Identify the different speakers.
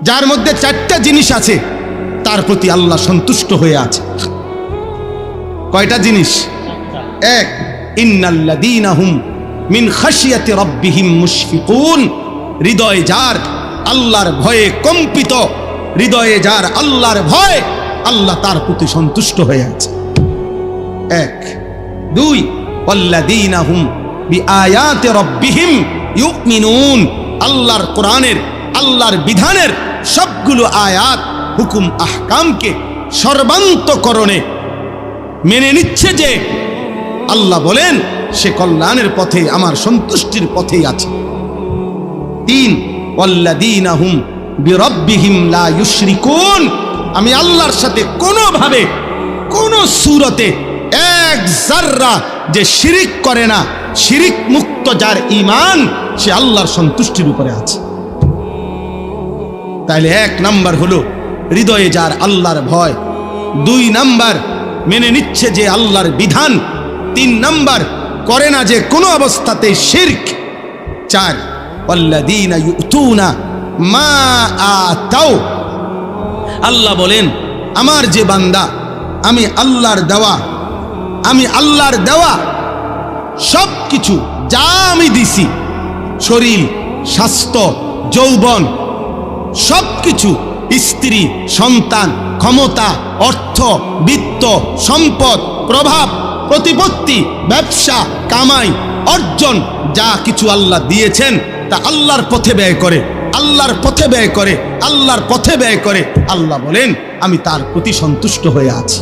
Speaker 1: যার মধ্যে চারটা জিনিস আছে, তার প্রতি আল্লাহ সন্তুষ্ট হয়ে আছে। কয়টা জিনিস? এক, ইন্নাল্লাযীনা হুম মিন খাশিয়াতি রাব্বিহিম মুশফিকুন। হৃদয় যার আল্লাহর ভয়ে কম্পিত, হৃদয়ে যার আল্লাহর ভয়, আল্লাহ তার প্রতি সন্তুষ্ট হয়ে আছে। এক। দুই, ওয়াল্লাযীনা হুম বিআয়াতি রাব্বিহিম ইউমিনুন। আল্লাহর কোরআনের, আল্লাহর বিধানের সবগুলো আয়াত, হুকুম, আহকামকে সর্বান্তকরণে মেনে নিচ্ছে যে আল্লাহ বলেন সে কল্যাণের পথে, আমার সন্তুষ্টির পথেই আছে। তিন, ওয়াল্লাযীনা হুম বিরাব্বিহিম লা ইউশরিকুন। আমি আল্লাহর সাথে কোনোভাবে, কোন সূরতে এক যাররা যে শিরিক করে না, শিরিক মুক্ত যার ঈমান, সে আল্লাহর সন্তুষ্টির উপরে আছে। তাইলে এক নাম্বার হলো হৃদয়ে যার আল্লাহর ভয়। দুই নাম্বার, মেনে নিচ্ছে যে আল্লাহর বিধান। তিন নাম্বার, করে না যে কোনো অবস্থাতে শিরক। চার, ওয়াল্লাযীনা ইউতুনা মা আতাও। আল্লাহ বলেন আমার যে বান্দা, আমি আল্লাহর দেওয়া সব কিছু যা আমি দিছি, শরীর, স্বাস্থ্য, যৌবন, সব কিছু, স্ত্রী, সন্তান, ক্ষমতা, অর্থ, বিত্ত, সম্পদ, প্রভাব, প্রতিপত্তি, ব্যবসা, কামাই, অর্জন, যা কিছু আল্লাহ দিয়েছেন তা আল্লাহর পথে ব্যয় করে, আল্লাহর পথে ব্যয় করে। আল্লাহ বলেন আমি তার প্রতি সন্তুষ্ট হয়ে আছি।